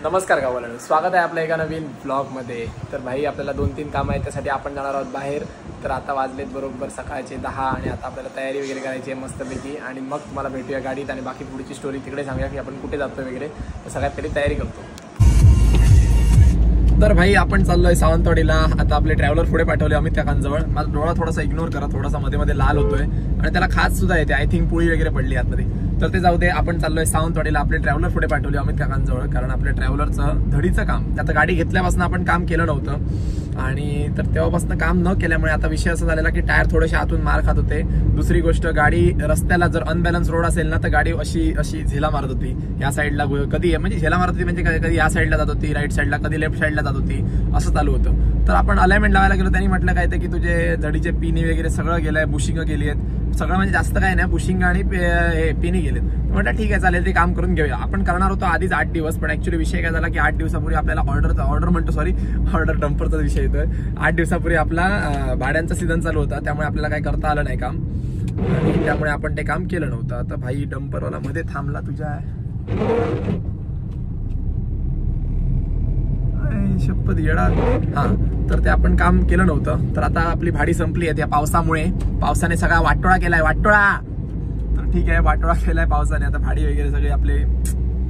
नमस्कार गावाला, स्वागत आहे आपल्या एका नवीन ब्लॉगमध्ये। तर भाई आपल्याला 2-3 कामं आहेत, त्यासाठी आपण जाणार आहोत बाहेर। तर आता वाजलेत बरोबर सकाळचे 10 आणि आता आपल्याला तयारी वगैरे करायची आहे मस्तपैकी, आणि मग तुम्हाला भेटूया गाडीत आणि बाकी पुढची स्टोरी तिकडे सांगूया की आपण कुठे जातो वगैरे। तर सगळ्यात पहिली तयारी करतो। तर भाई आपण चाललोय सावंतवाडीला। आता आपले ट्रॅव्हलर पुढे पाठवले अमित काकांजवळ। माझा डोळा थोडासा इग्नोर करा, थोडासा मध्ये मध्ये लाल होतोय आणि त्याला खाज सुद्धा येते। आय थिंक पोळी वगैरे पडली आतमध्ये, तर ते जाऊ दे। आपण चाललोय सावंतवाडीला। आपले ट्रॅव्हलर पुढे पाठवले अमित काकांजवळ, कारण आपल्या ट्रॅव्हलरचं धडीचं काम, आता गाडी घेतल्यापासून आपण काम केलं नव्हतं आणि तर तेव्हापासून काम न केल्यामुळे आता विषय असा झालेला की टायर थोडेसे आतून मार खात होते। दुसरी गोष्ट, गाडी रस्त्याला जर अनबॅलन्स रोड असेल ना तर गाडी अशी झेला मारत होती। या साईडला कधी म्हणजे झेला मारत होती, म्हणजे कधी या साईडला जात होती राईट साईडला, कधी लेफ्ट साईडला जात होती, असं चालू होतं। तर आपण अलाइनमेंट लावायला गेलो, त्यांनी म्हटलं काय ते की तुझे धडीचे पिनी वगैरे सगळं गेलंय, बुशिंग गेली आहेत सगळं, म्हणजे जास्त काय नाही, बुशिंग आणि पिनी गेलेत। म्हटलं ठीक आहे चालेल, ते काम करून घेऊया। आपण करणार होतो आधीच 8 दिवस, पण ऍक्च्युली विषय काय झाला की 8 दिवसापूर्वी आपल्याला ऑर्डर डंपरचा विषय येतोय। 8 दिवसापूर्वी आपला भाड्यांचा सीझन चालू होता, त्यामुळे आपल्याला काय करता आलं नाही काम, आणि त्यामुळे आपण ते काम केलं नव्हतं। आता भाई डंपरवाला मध्ये थांबला तुझ्या शपथ येडा। हा, तर ते आपण काम केलं नव्हतं। तर आता आपली भाडी संपली आहे त्या पावसामुळे, पावसाने सगळा वाटोळा केलाय, वाटोळा। तर ठीक आहे, वाटोळा केलाय पावसाने, आता भाडी वगैरे सगळे आपले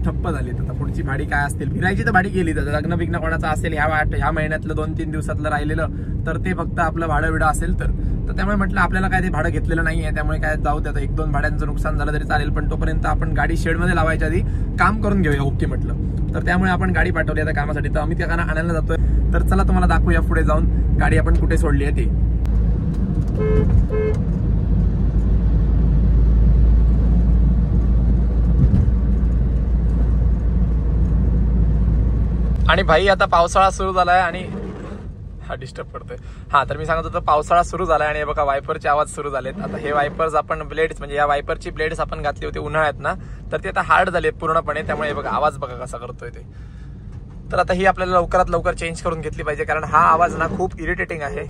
ठप्प झाली। आता पुढची भाडी काय असतील, फिरायची तर भाडी गेली, तर लग्न बिग्न कोणाचं असेल ह्या महिन्यातलं 2-3 दिवसातलं राहिलेलं, तर ते फक्त आपलं भाडं विडं असेल तर त्यामुळे म्हटलं आपल्याला काय ते भाडं घेतलेलं नाहीये, त्यामुळे काय जाऊ द्या, 1-2 भाड्यांचं नुकसान झालं तरी चालेल, पण तोपर्यंत आपण गाडी शेडमध्ये लावायच्या आधी काम करून घेऊया। ओके म्हटलं, तर त्यामुळे आपण गाडी पाठवली आता कामासाठी। तर अमित काकांना आणायला जातोय, तर चला तुम्हाला दाखवूया पुढे जाऊन गाडी आपण कुठे सोडली आहे ती। आणि भाई आता पावसाळा सुरू झालाय आणि हा डिस्टर्ब करतोय। हा, तर मी सांगत होतो पावसाळा सुरू झालाय आणि बघा वायपरचे आवाज सुरू झालेत। आता हे वायपर्स आपण ब्लेड्स, म्हणजे या वायपरची ब्लेड्स आपण घातली होती उन्हाळ्यात ना, तर ते आता हार्ड झालेत पूर्णपणे, त्यामुळे बघा आवाज बघा कसा करतोय ते। तर आता ही आपल्याला लवकरात लवकर चेंज करून घेतली पाहिजे, कारण हा आवाज ना खूप इरिटेटिंग आहे।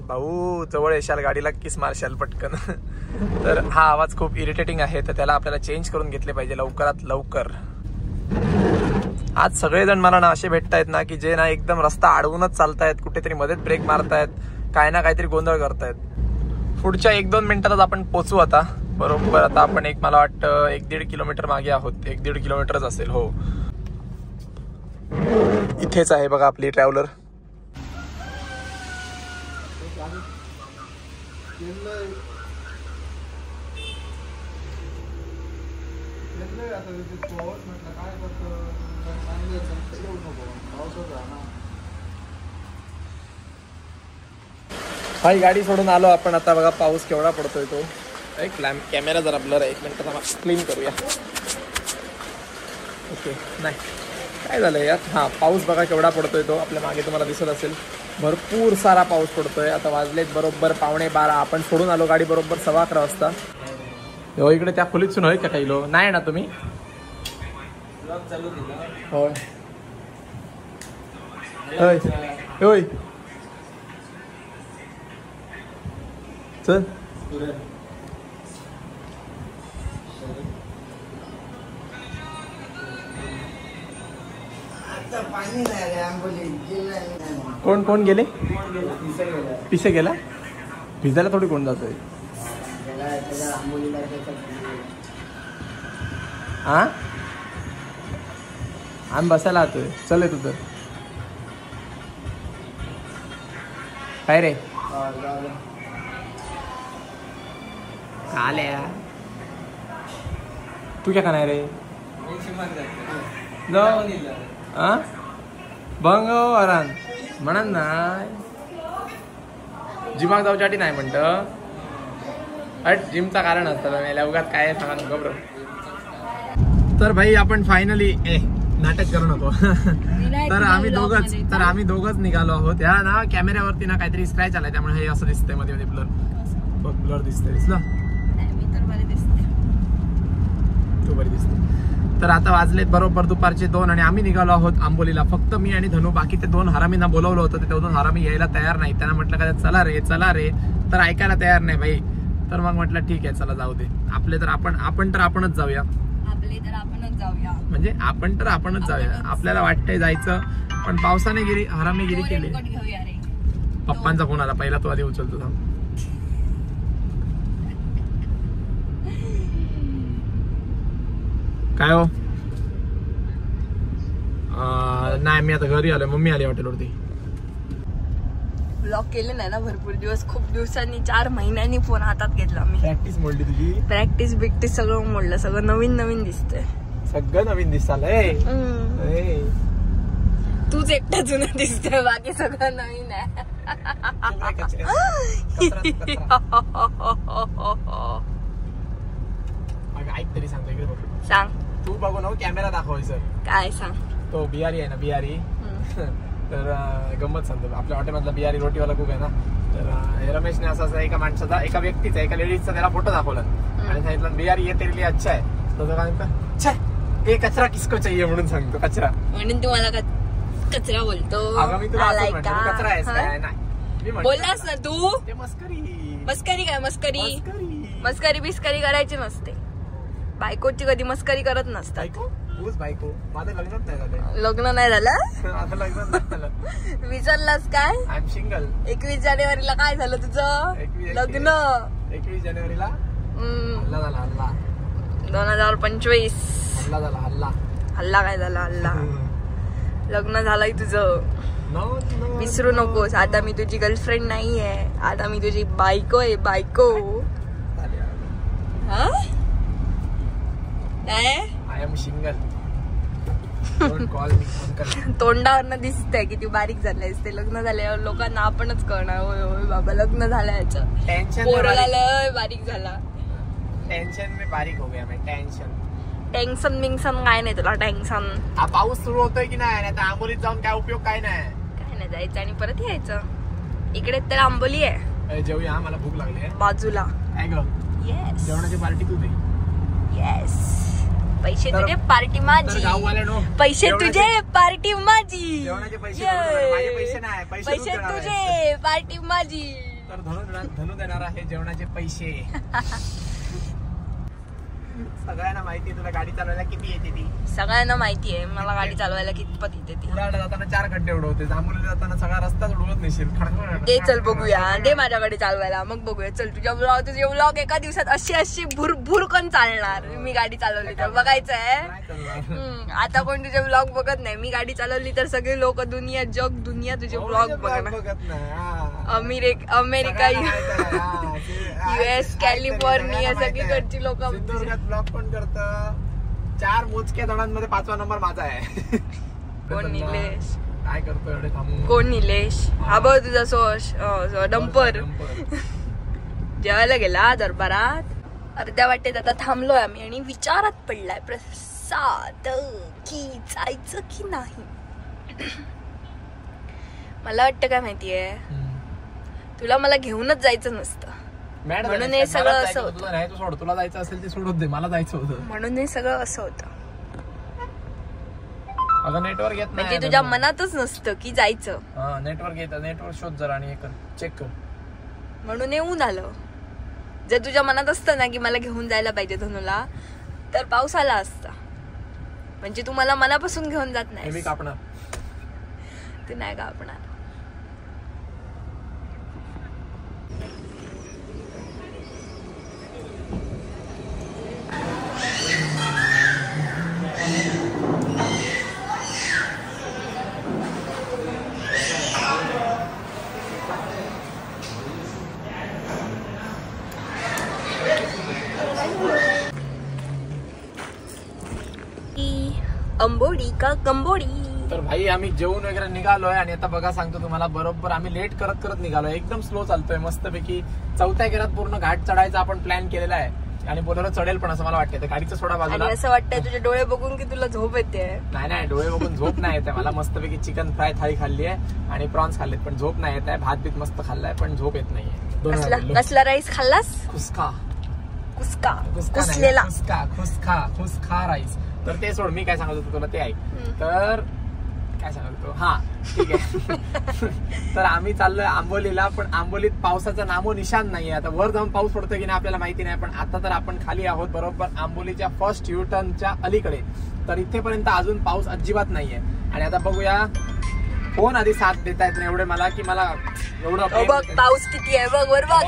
भाऊ जवळ येशाल गाडीला किस मारशाल पटकन तर हा आवाज खूप इरिटेटिंग आहे, तर त्याला आपल्याला चेंज करून घेतले पाहिजे लवकरात लवकर। आज सगळेजण मला ना असे भेटतायत ना की जे ना एकदम रस्ता अडवूनच चालतायत, कुठेतरी मध्येच ब्रेक मारतायत, काय ना काहीतरी गोंधळ करतायत। पुढच्या 1-2 मिनिटातच आपण पोहोचू आता बरोबर। आता आपण मला वाटतं 1-1.5 किलोमीटर मागे आहोत, 1-1.5 किलोमीटरच असेल। हो, इथेच आहे बघा आपली ट्रॅव्हलर। हाय, गाडी सोडून आलो आपण आता। बघा पाऊस केवढा पडतोय तो। एक कॅमेरा जरा ब्लर आहे, 1 मिनिट क्लीन करूया। ओके, नाही काय झालंय यार, हा पाऊस बघा केवढा पडतोय तो, आपल्या मागे तुम्हाला दिसत असेल, भरपूर सारा पाऊस पडतोय। आता वाजलेत बरोबर 11:15, आपण सोडून आलो गाडी बरोबर 11:15 वाजता। हो, इकडे त्या खोलीतून होय का काही लो नाही ना तुम्ही? होय होय होय, चल कोण कोण गेले? पिसे गेला, भिजायला थोडी कोण जातोय? हा, आम्ही बसायला आतोय, चल येतो तर काय रे आल्या तू क्या खाणार रे? बंग अरान म्हणा नाही, जिमाक जाऊच्यासाठी नाही म्हणतं, जिमचा कारण असतं मेल्या उगाच काय सांगा नको ब्रो। तर भाई आपण फायनली नाटक करू नको तर आम्ही दोघच निघालो आहोत। या ना कॅमेऱ्यावरती ना काहीतरी स्क्रॅच आलाय, त्यामुळे हे असं दिसतंय मध्ये मध्ये ब्लर दिसतंय, दिसलं? तू बरी दिसते। तर आता वाजलेत बरोबर दुपारचे 2 आणि आम्ही निघालो आहोत आंबोलीला। फक्त मी आणि धनू, बाकी ते 2 हरामींना बोलवलं होतं, ते 2 हरामी यायला तयार नाही। त्यांना म्हटलं का चला रे, तर ऐकायला तयार नाही भाई। तर मग म्हटलं ठीक आहे चला जाऊ दे, आपले तर आपणच जाऊया। आपले तर आपणच जाऊया. म्हणजे आपणच जाऊया. आपल्याला वाटतंय जायचं पण पावसाने हरामीगिरी केली. घेऊया रे. पप्पांचा फोन आला पहिला, तो आधी उचलतो थांब. काय हो? नाही मी आता घरी आलोय, मम्मी आली हॉटेलवरती. ब्लॉग केले नाही ना भरपूर दिवस, खूप दिवसांनी 4 महिन्यांनी फोन हातात घेतला मी. प्रॅक्टिस मोडली तुझी. प्रॅक्टिस बिक्टिस सगळं मोडलं, सगळं नवीन नवीन दिसतंय. सगळं नवीन दिसतालय. तूच एकटा जुना दिसतोय, बाकी सगळं नवीन आहे. ऐक तरी सांगतो इकडे बघ. सांग. तू बघू नको, कॅमेरा दाखवायचं. काय सांग. तो बिहारी आहे ना, बिहारी. तर गंमत सांगतो, आपल्या हॉटेलमधला बिहारी रोटीवाला कुक आहे ना. तर रमेशने असा एका माणसाचा, एका व्यक्तीचा, एका लेडीजचा त्याला फोटो दाखवला आणि सांगितलं बिहारी ये तेरे लिए अच्छा है. तो सांगतो ये कचरा किसको चाहिए म्हणून सांगतो. कचरा म्हणून तुम्हाला कचरा बोलतो. अगं मी तुला कचरा आहेस काय? नाही बोललास ना तू. ते मस्करी. मस्करी काय? मस्करी बिस्करी करायची नसते. बायकोची कधी मस्करी करत नसतात. बायको माझं लग्नच नाही झालं. लग्न नाही झालं? आता लग्न नाही झालं. विचारलास काय? I am single. 21 जानेवारीला काय झालं तुझं लग्न? 21 जानेवारीला हल्ला झाला. हल्ला 2025 हल्ला झाला. हल्ला काय झाला? हल्ला. लग्न झालंय तुझं. विसरू नकोस, आता मी तुझी गर्लफ्रेंड नाहीये, आता मी तुझी बायको आहे. बायको. I am single. Don't call me uncle. तोंडावरनं दिसतंय किती बारीक झालंयस ते. लग्न झाल्यावर लोकांना आपणच कळणार, होय होय बाबा लग्न झालं याचं. टेन्शन पोरगाला बारीक झाला. टेन्शन में बारीक हो गया मैं. टेन्शन बिंगसन काय नाही तुला. टेन्शन. हा पाऊस सुरू होतोय की नाही? आता आंबोलीत जाऊन काय उपयोग? काय नाही जायचं आणि परत यायचं. इकडे तर आंबोली आहे. जेवूया, मला भूक लागली आहे. बाजूला. येस. जेवणाची पार्टी तू दे. येस. पैसे तुझे पार्टी माझी. पैसे तुझे पार्टी माझी. जेवणाचे पैसे माझे पैसे नाही. पैसे तुझे पार्टी माझी. तर धनु देणार आहे जेवणाचे पैसे. सगळ्यांना माहिती तुला गाडी चालवायला किती येते ती. सगळ्यांना माहिती आहे मला गाडी चालवायला कितपत येते ती. उडायला जाताना 4 खड्डे उडवते, जांभुलीला जाताना सगळा रस्ताच उडवत नसेल. दे चल बघूया, दे माझ्या गाडी चालवायला मग बघूया. चल तुझे व्लॉग एका दिवसात अशी भुरकन चालणार. मी गाडी चालवली तर बघायचंय. आता कोण तुझे व्लॉग बघत नाही. मी गाडी चालवली तर सगळे लोक दुनिया तुझे व्लॉग बघत नाही. अमेरिका US कॅलिफोर्निया सगळीकडची लोक. ब्लॉग पण करत. 4 मोजक्या जणांमध्ये 5वा नंबर माझा आहे. कोण? निलेश. काय करतो एवढे थांबून? कोण निलेश? हा बघ तुझा डंपर. जेवायला गेला दरबारात. अर्ध्या वाटेत आता थांबलोय आम्ही आणि विचारात पडलाय प्रसाद की जायचं की नाही. मला वाटतं काय माहितीये, तुला मला घेऊनच जायचं नसतं म्हणून हे सगळं असं होतं. तुला जायचं असेल ते सोडत दे, मला जायचं होतं म्हणून हे सगळं असं होतं. अगं नेटवर्क येत नाही. म्हणजे तुझ्या मनातच नसतं की जायचं. नेटवर्क येतं. नेटवर्क शोध जरा आणि चेक कर. म्हणून येऊन आलं. जर तुझ्या मनात असतं ना की मला घेऊन जायला पाहिजे धनुला, तर पाऊस आला असता. म्हणजे तू मला मनापासून घेऊन जात नाही. मी कापणार. ते नाही कापणार. अंबोडी का कंबोडी. तर भाई आम्ही जेवून वगैरे निघालोय आणि आता बघा सांगतो तुम्हाला, बरोबर आम्ही लेट करत निघालोय. एकदम स्लो चालतोय मस्तपैकी. 4थ्या गेरात पूर्ण घाट चढायचा आपण प्लॅन केलेला आहे आणि बोलवलं चढेल पण असं मला वाटतं. गाडीचं सोडा बाजूला. असं वाटतंय तुझे डोळे बघून की तुला झोप येते. नाही डोळे बघून झोप नाही येते मला. मस्तपैकी चिकन फ्राय थाळी खाल्ली आहे आणि प्रॉन्स खाल्लेत पण झोप नाही येत आहे. भात बीत मस्त खाल्लाय पण झोप येत नाहीये. कसला राईस खाल्लास? खुसका कुसलेला खुसका राईस. तर ते सोड, मी काय सांगत होतो तुला ते ऐक. तर काय सांगतो हा ठीक आहे. तर आम्ही चाललोय आंबोलीला, पण आंबोलीत पावसाचं नामो निशान नाहीये. आता वर जाऊन पाऊस पडतोय की नाही आपल्याला माहिती नाही, पण आता तर आपण खाली आहोत बरोबर आंबोलीच्या फर्स्ट यू टर्नच्या अलीकडे. तर इथेपर्यंत अजून पाऊस अजिबात नाहीये. आणि आता बघूया कोण आधी साथ देता येत नाही एवढे मला, की मला एवढं बघ पाऊस किती आहे बघ वर बघ.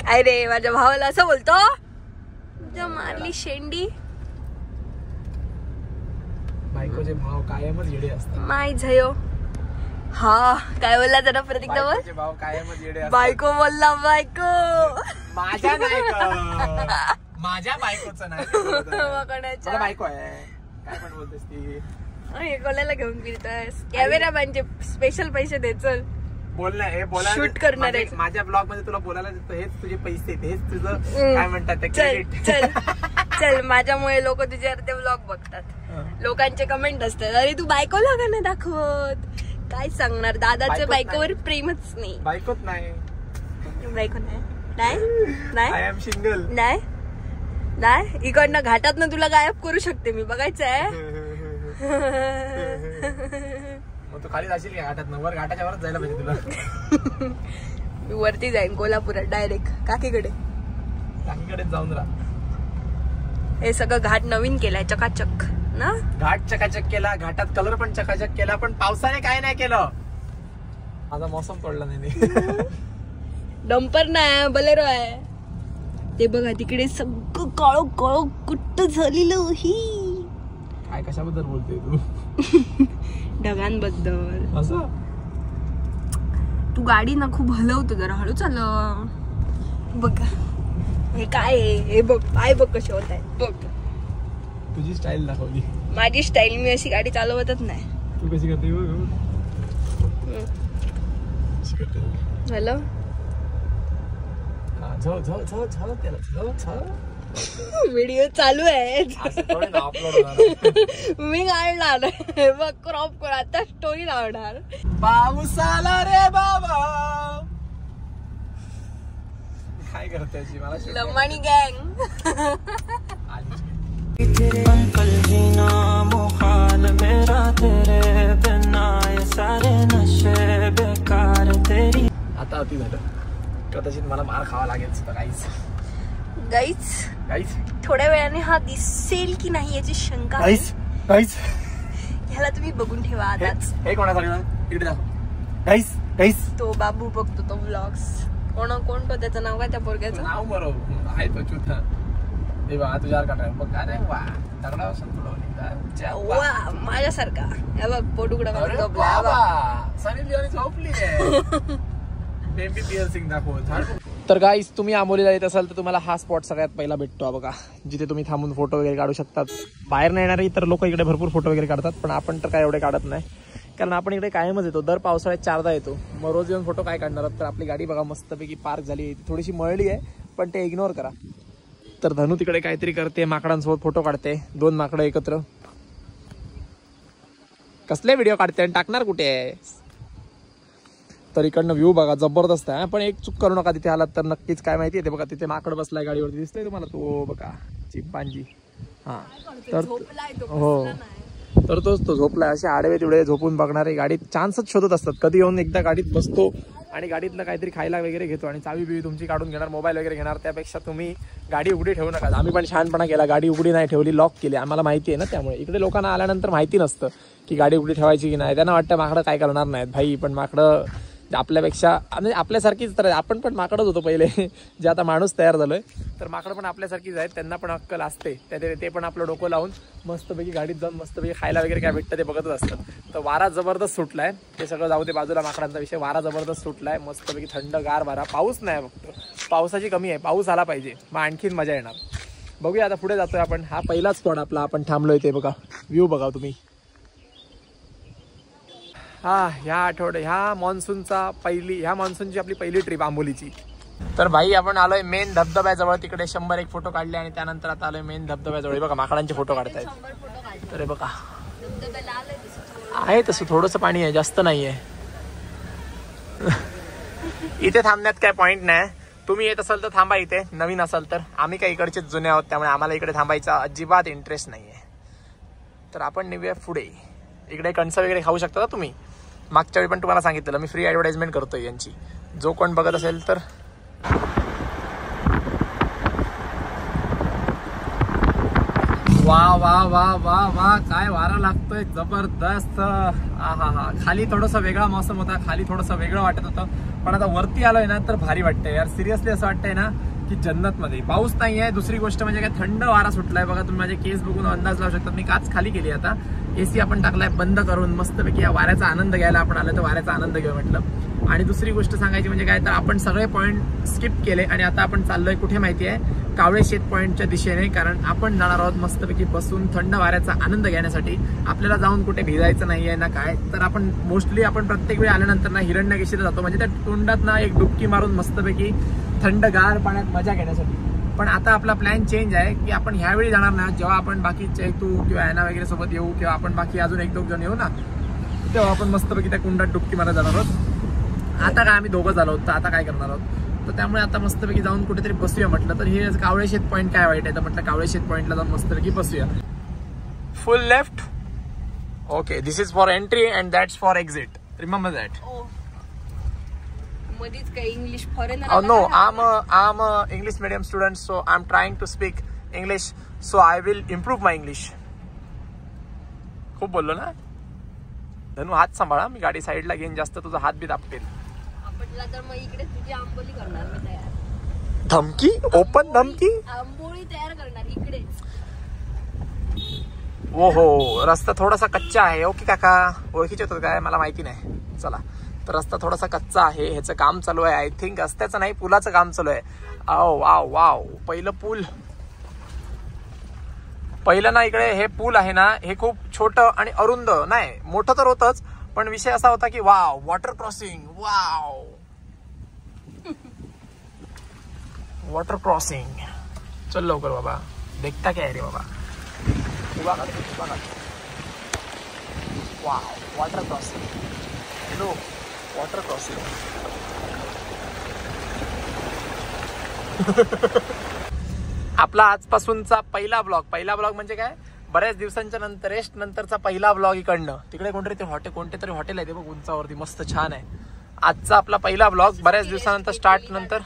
काय रे माझ्या भावाला असं बोलतो, मारली शेंडी. बायकोचे भाव कायमच येडे असतात. माय झयो. हा काय बोलला जरा प्रतीक बायकोचे भाव कायमच येडे असतात. बायको बोलला बायको. माझ्या नाही माझ्या बायकोचं नाही कोणाच्या बायको आहे काय पण बोलतेस ती. कोणाला घेऊन फिरतोस? कॅमेरा म्हणजे स्पेशल पैसे दे चल. बोलणं बोला शूट करणार आहे माझ्या ब्लॉग मध्ये तुला बोलायला देतो. हेच तुझे पैसे, हेच तुझं काय म्हणतात ते क्रेडिट. चल चल माझ्यामुळे लोक तुझ्यावर ते ब्लॉग बघतात. लोकांचे कमेंट असतात अरे तू बायकोला का नाही दाखवत. काय सांगणार दादाच्या बायकोवर प्रेमच नाही. बायकोच नाही. बायको नाही आय एम सिंगल. नाही इकडनं घाटातनं तुला गायब करू शकते मी. बघायचं आहे मग तू खाली जाशील का घाटात? वर घाटाच्या वरच जायला पाहिजे तुला. मी वरती जाईन कोल्हापुरात डायरेक्ट काकीकडेच जाऊन राहा. हे सगळं घाट नवीन केलाय चकाचक ना. घाट चकाचक केला, घाटात कलर पण चकाचक केला, पण पावसाने काय नाही केलं. माझा मौसम पडला नाही. डंपर नाही बलेरो आहे ते. बघा तिकडे सगळं काळो काळो कुट्ट झालेलं. ही काय कशाबद्दल बोलते तू? ढगांबद्दल. असं तू गाडी ना खूप हलवतो, जरा हळू चाल. बघ हे काय आहे हे बघ. पाय बघ कसे होत आहे बघ. तुझी स्टाईल दाखवली. माझी स्टाईल मी अशी गाडी चालवतच नाही. तू कशी करते? हॅलो व्हिडिओ चालू आहे मी काढणार बघ क्रॉप कर. आता स्टोरी लावणार. पाऊस आला रे बाबा. काय करते मला लंबाणी गँग. अंकल जीना मोहाल मेरा तेरे बिना ये सारे नशे बेकार तेरी. आता अति झालं. कदाचित मला मार खावा लागेल. गाईज थोड्या वेळाने हा दिसेल की नाही याची शंका. ह्याला तुम्ही बघून ठेवा आताच. हे कोणासाठी तो बाबू बघतो तो व्लॉग्स. कोण तो त्याचं नाव काय त्या पोरग्याचं नाव बरोबर आहे तो चुथा. हे बघा तुझ्यावर काढाय बघ. काय नाही वा दगडा वा माझ्यासारखा. हे बघ पोटुकडा सनी लिओनी झोपली आहे. तर गाईस तुम्ही आंबोलीला येत असाल तर तुम्हाला हा स्पॉट सगळ्यात पहिला भेटतो बघा, जिथे तुम्ही थांबून फोटो वगैरे काढू शकतात. बाहेर नाही येणारे तर लोक इकडे भरपूर फोटो वगैरे काढतात, पण आपण तर काय एवढे काढत नाही, कारण आपण इकडे कायमच येतो. दर पावसाळ्यात 4दा येतो. मग रोज येऊन फोटो काय काढणार? तर आपली गाडी बघा मस्तपैकी पार्क झाली. थोडीशी मळली आहे पण ते इग्नोर करा. तर धनू तिकडे काहीतरी करते, माकडांसोबत फोटो काढते. 2 माकडं एकत्र. कसले व्हिडिओ काढते आणि टाकणार कुठे आहे? तर इकडनं व्ह्यू बघा जबरदस्त आहे. पण एक चूक करू नका तिथे आलात तर नक्कीच. काय माहिती आहे ते बघा तिथे माकड बसलाय गाडीवरती, दिसतोय तुम्हाला तो बघा चिंपांजी. हा तर हो तर तोच तो झोपलाय. असे आडवे तिडे झोपून बघणारे गाडीत चान्सच शोधत असतात. कधी येऊन एकदा गाडीत बसतो आणि गाडीतलं काहीतरी खायला वगैरे घेतो आणि चावी बिवी तुमची काढून घेणार, मोबाईल वगैरे घेणार. त्यापेक्षा तुम्ही गाडी उघडी ठेवू नका. आम्ही पण शहाणपणा केला, गाडी उघडी नाही ठेवली, लॉक केली. आम्हाला माहिती आहे ना, त्यामुळे इकडे लोकांना आल्यानंतर माहिती नसतं की गाडी उघडी ठेवायची की नाही. त्यांना वाटतं माकडं काय करणार नाहीत भाई, पण माकडं आपल्यापेक्षा म्हणजे आपल्यासारखीच तर आपण पण माकडच होतो पहिले, जे आता माणूस तयार झालोय. तर माकडं पण आपल्यासारखीच आहेत, त्यांना पण अक्कल असते. ते पण आपलं डोकं लावून मस्तपैकी गाडीत जाऊन मस्तपैकी खायला वगैरे काय भेटतं ते बघतच असतात. तर वारा जबरदस्त सुटलाय, ते सगळं जाऊ दे बाजूला माकडांचा विषय. वारा जबरदस्त सुटलाय, मस्तपैकी थंडगार वारा. पाऊस नाही, फक्त पावसाची कमी आहे. पाऊस आला पाहिजे मग आणखीन मजा येणार. बघूया आता पुढे जातोय आपण. हा पहिलाच स्पॉट आपला आपण थांबलोय ते बघा. व्ह्यू बघा तुम्ही. ह्या मान्सूनची आपली पहिली ट्रिप आंबोलीची. तर भाई आपण आलोय मेन धबधब्याजवळ. तिकडे 101 फोटो काढले आणि त्यानंतर आता आलोय मेन धबधब्याजवळ. बघा माकडांचे फोटो काढतायत. तर बघा आहे तसं थोडंसं पाणी आहे, जास्त नाहीये. इथे थांबण्यात काय पॉइंट नाही, तुम्ही येत असाल तर थांबा इथे, नवीन असाल तर. आम्ही काही इकडचेच जुने आहोत, त्यामुळे आम्हाला इकडे थांबायचा अजिबात इंटरेस्ट नाहीये. तर आपण निघूया पुढे. इकडे कणस वगैरे खाऊ शकता तुम्ही. मागच्या वेळी पण तुम्हाला सांगितलं मी फ्री ॲडव्हर्टाइजमेंट करतोय यांची, जो कोण बघत असेल तर. वा वा वा वा वा, काय वारा लागतोय जबरदस्त. हा हा हा. खाली थोडंसं वेगळा मौसम होता, खाली थोडंसं वेगळं वाटत होतं, पण आता वरती आलोय ना तर भारी वाटतंय यार. सिरियसली असं वाटतंय ना की जन्नत मध्ये. पाऊस नाहीये, दुसरी गोष्ट म्हणजे काय थंड वारा सुटलाय बघा. तुम्ही माझे केस बघून अंदाज लावू शकता. मी काच खाली केली, आता एसी आपण टाकलाय बंद करून, मस्तपैकी या वाऱ्याचा आनंद घ्यायला आपण आलो, तर वाऱ्याचा आनंद घेऊ म्हटलं. आणि दुसरी गोष्ट सांगायची म्हणजे काय तर आपण सगळे पॉईंट स्किप केले आणि आता आपण चाललोय कुठे माहिती आहे, कावळे शेत पॉईंटच्या दिशेने. कारण आपण जाणार आहोत मस्तपैकी बसून थंड वाऱ्याचा आनंद घेण्यासाठी. आपल्याला जाऊन कुठे भिजायचं नाहीये ना काय. तर आपण मोस्टली आपण प्रत्येक वेळी आल्यानंतर ना हिरण्यकेशीला जातो, म्हणजे त्या तोंडात ना एक डुबकी मारून मस्तपैकी थंडगार पाण्यात मजा घेण्यासाठी. पण आता आपला प्लॅन चेंज आहे की आपण ह्यावेळी जाणार ना, जेव्हा आपण बाकी चैतू किंवा ॲना वगैरे सोबत येऊ किंवा आपण बाकी अजून एक दोन जण येऊ ना, तेव्हा आपण मस्तपैकी त्या कुंडात डुबकी मारत जाणार आहोत. आता काय आम्ही दोघं झालो, तर आता काय करणार आहोत. तर त्यामुळे आता मस्तपैकी जाऊन कुठेतरी बसूया म्हटलं. तर हे कावळे शेत पॉईंट काय वाईट आहे, तर म्हटलं कावळे शेत पॉईंटला जाऊन मस्तपैकी बसूया. Full left. Okay, this is for entry and that's for exit. Remember that. मध्येच काही English foreigner. No, I am English medium student, so I am trying to speak English, so I will improve my English. खूप बोललो ना धनू, हात सांभाळा. मी गाडी साईडला घेईन, जास्त तुझा हात बी दाबतील. तर मग इकडे तुझी आंबोली करणार मी तयार. धमकी? ओपन धमकी? आंबोळी तयार करणार इकडेच. ओ हो, रस्ता थोडासा कच्चा आहे. ओके काका, ओळखीचे होतं काय मला माहिती नाही. चला, तर रस्ता थोडासा कच्चा आहे, ह्याचं काम चालू आहे. आय थिंक रस्त्याचं नाही, पुलाचं काम चालू आहे. आओ वाव वाव, पहिलं पूल. पहिलं ना इकडे हे पूल आहे ना, हे खूप छोटं आणि अरुंद नाही, मोठं तर होतच, पण विषय असा होता की wow, water crossing. Wow, water crossing. चल लवकर बाबा, देखता क्या है रे बाबा. उभा कर. Wow, water crossing. Hello, water crossing. आपला आजपासूनचा पहिला ब्लॉग म्हणजे काय, बऱ्याच दिवसांच्या नंतर रेस्ट नंतरचा पहिला ब्लॉग इकडनं. तिकडे कोणते तरी हॉटेल आहे ते बघ उंचावरती, मस्त छान आहे. आजचा आपला पहिला ब्लॉग बऱ्याच दिवसानंतर स्टार्ट नंतर.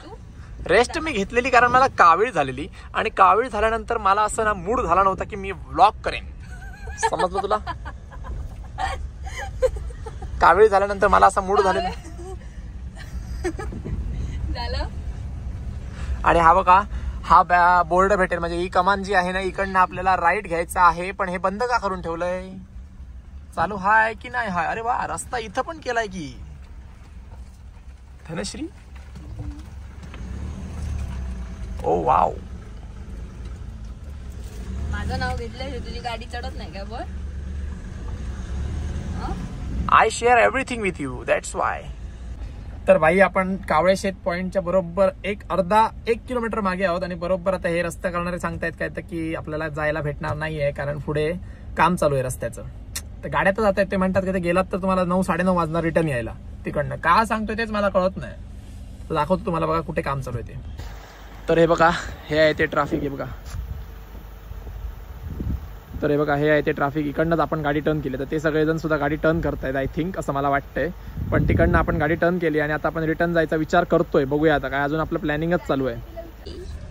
रेस्ट मी घेतलेली कारण मला कावीळ झालेली, आणि कावीळ झाल्यानंतर मला असं ना मूड झाला नव्हता की मी व्लॉग करेन. समजलं तुला? कावीळ झाल्यानंतर मला असा मूड झालेला. आणि हा बघा, हा बोर्ड भेटेल, म्हणजे ही कमान जी आहे ना, इकडनं आपल्याला राईट घ्यायचा आहे. पण हे बंद का करून ठेवलंय? चालू हाय की नाही हाय? अरे वा, रस्ता इथं पण केलाय की धनश्री. ओ वाव, माझं नाव घेतलं, तुझी गाडी चढत नाही का? बर, I share everything with you, that's why. तर भाई, आपण कावळे शेत पॉइंटच्या बरोबर एक किलोमीटर मागे आहोत. आणि बरोबर आता हे रस्ता करणारे सांगतायत काय तर की आपल्याला जायला भेटणार नाहीये, कारण पुढे काम चालू आहे रस्त्याचं. तर गाड्या तर जात आहेत, ते म्हणतात की ते गेलात तर तुम्हाला 9-9:30 वाजणार रिटर्न यायला तिकडनं. का सांगतोय तेच मला कळत नाही. तर दाखवतो तुम्हाला बघा कुठे काम चालू आहे ते. तर हे बघा, हे आहे ते ट्रॅफिक. हे बघा, तर हे बघा, हे आहे ते ट्रॅफिक. इकडनंच आपण गाडी टर्न केली, तर ते सगळेजण सुद्धा गाडी टर्न करतायत आय थिंक, असं मला वाटतंय. पण तिकडनं आपण गाडी टर्न केली आणि आता आपण रिटर्न जायचा विचार करतोय. बघूया आता काय, अजून आपलं प्लॅनिंगच चालू आहे.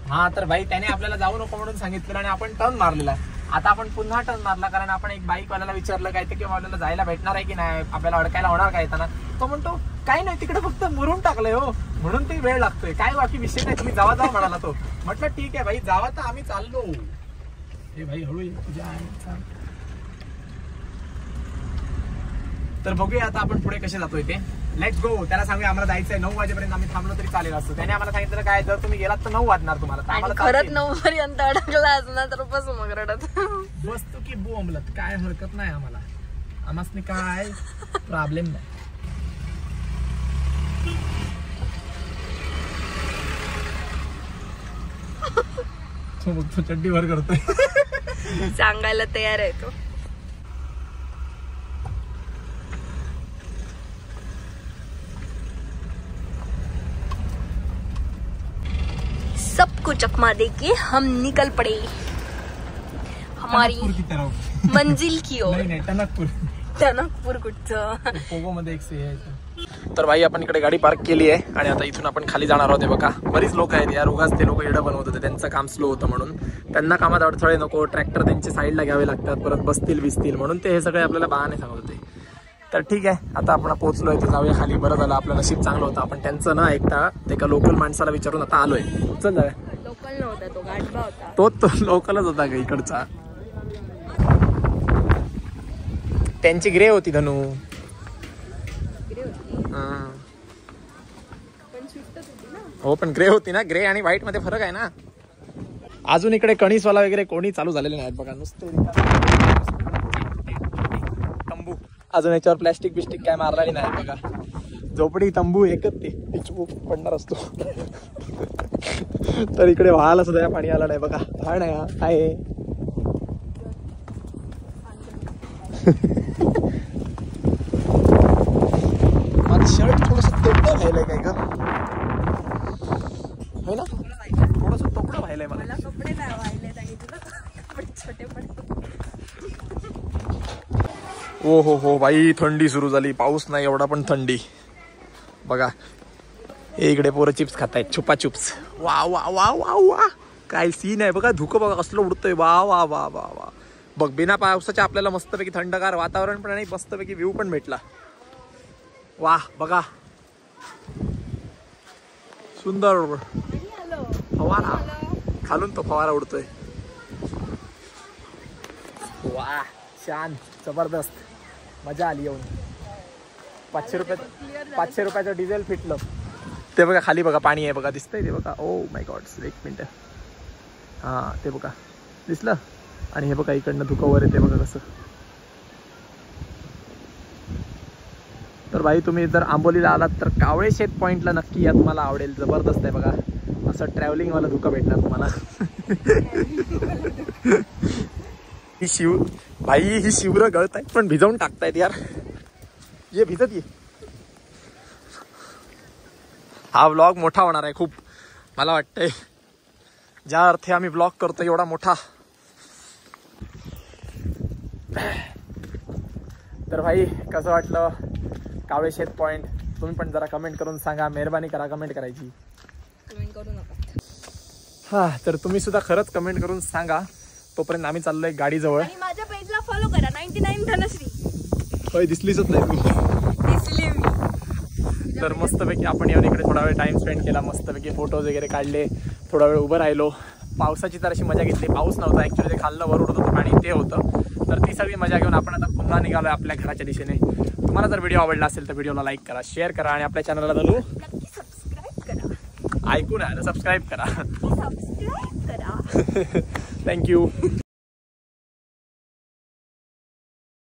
हा, तर भाई त्याने आपल्याला जाऊ नको म्हणून सांगितलं आणि आपण टर्न मारलेला. आता आपण पुन्हा टर्न मारला, कारण आपण एक बाईकवाल्याला विचारलं काय ते, की आपल्याला जायला भेटणार आहे की नाही, आपल्याला अडकायला होणार काय येताना. तो म्हणतो काही नाही, तिकडे फक्त मुरून टाकलंय हो, म्हणून ते वेळ लागतोय, काय बाकी विषय नाही, तुम्ही जावा म्हणाला तो. म्हटलं ठीक आहे भाई, जावा, तर आम्ही चाललो. हे भाई हळू तुझ्या. तर बघूया आता आपण पुढे कसे जातोय ते. Let's go. त्याला सांगूया आम्हाला जायचंय 9 वाजेपर्यंत, आम्ही थांबलो तरी चालेल असतं. त्याने आम्हाला सांगितलं काय, जर तुम्ही गेलात तर 9 वाजणार तुम्हाला. खरंच 9 पर्यंत अडकला असणार तर बस मग रडत बसतो की बोंबलत, काय हरकत नाही आम्हाला. आम्हाला काय प्रॉब्लेम नाही. तो चड्डी भर करतोय. सांगायला तयार आहे तो. चकमा दे के हम निकल पड़े हमारी मंजिल की ओर। टणकपूर कुठचं पोगो मध्ये तर भाई आपण इकडे गाडी पार्क केली आहे आणि आता इथून आपण खाली जाणार आहोत. बघा बरीच लोक आहेत यार, उगाच ते लोक येडं बनवत होते, त्यांचं काम स्लो होतं म्हणून. त्यांना कामात अडथळे नको, ट्रॅक्टर त्यांच्या साईडला घ्यावे लागतात, परत बसतील म्हणून ते हे सगळे आपल्याला बहाणे सांगत होते. तर ठीक आहे, आता आपण पोहोचलोय तर जाऊया खाली. बरं झालं आपल्याला नशीब चांगलं होतं, आपण त्यांचं न ऐकता एका लोकल माणसाला विचारून आता आलोय. चल जाऊया. लोकल नव्हता तो, गाडबा होता. तो लोकलच होता का इकडचा. त्यांची ग्रे होती धनू. हो पण ग्रे होती ना, ग्रे आणि व्हाईट मध्ये फरक आहे ना. अजून इकडे कणीसवाला वगैरे कोणी चालू झालेले नाहीत बघा, नुसते तंबू. अजून याच्यावर प्लॅस्टिक बिस्टिक काय मारलेली नाही बघा. झोपडी तंबू एकच ते पडणार असतो. तर इकडे व्हायला सुद्धा पाणी आलं नाही बघा. हा नाही हा काय माझं शर्ट थोडस तोकडं व्हायलंय काय ग, है ना, थोडस तोकडं व्हायलंय मला. कपडे नाही वाहिले आणि तुला कपडे छोटे पडले. हो बाई, थंडी सुरू झाली. पाऊस नाही एवढा पण थंडी बघा. इकडे पोरं चिप्स खात आहेत, छुपा चिप्स. वा वा वा वा वा, काय सीन आहे बघा. धुकं बघा कसलं उडतंय. वा वा वा वा वा. बघ बिना पावसाच्या आपल्याला मस्तपैकी थंडगार वातावरण पण आणि मस्तपैकी व्ह्यू पण भेटला. वा बघा सुंदर फवारा, खालून तो फवारा उडतोय. वा छान जबरदस्त, मजा आली येऊन. 500 रुपयाचं डिझेल फिटलं. ते बघा खाली बघा पाणी आहे बघा, दिसतंय ते बघा. ओ माय गॉड, एक मिनिट. हा ते बघा दिसलं. आणि हे बघा इकडनं धुकं वर येते बघा कसं. तर भाई तुम्ही जर आंबोलीला आलात तर कावळे शेत पॉइंटला नक्की या, तुम्हाला आवडेल. जबरदस्त आहे बघा, असं ट्रॅव्हलिंग वाला धुकं भेटणार तुम्हाला. ही भाई ही शिवर गळतायत पण भिजवून टाकतायत यार. ये भिजत ये. हा व्लॉग मोठा होणार आहे खूप, मला वाटतंय. ज्या अर्थी आम्ही व्लॉग करतो एवढा मोठा. तर भाई कसं वाटलं कावळे शेत पॉइंट, तुम्ही पण जरा कमेंट करून सांगा. मेहरबानी करा कमेंट करायची. कमेंट करू नका. हा तर तुम्ही सुद्धा खरंच कमेंट करून सांगा. तोपर्यंत आम्ही चाललोय गाडीजवळ. आणि माझ्या पेजला फॉलो करा 99 धनश्री. होय दिसलीच नाही तू. दिसली मी. तर मस्तपैकी आपण येऊन इकडे थोडा वेळ टाइम स्पेंड केला, मस्तपैकी फोटोज वगैरे काढले, थोडा वेळ उभं राहिलो, पावसाची तर अशी मजा घेतली. पाऊस नव्हता ॲक्च्युली, ते खाल्लं वर उडत होतं पाणी ते होतं. तर ती सगळी मजा घेऊन आपण आता पुन्हा निघालोय आपल्या घराच्या दिशेने. तुम्हाला जर व्हिडिओ आवडला असेल तर व्हिडिओला लाईक करा, शेअर करा आणि आपल्या चॅनलला नक्की सबस्क्राईब करा. ऐकून आहे सबस्क्राईब करा. सबस्क्राईब करा. थँक्यू.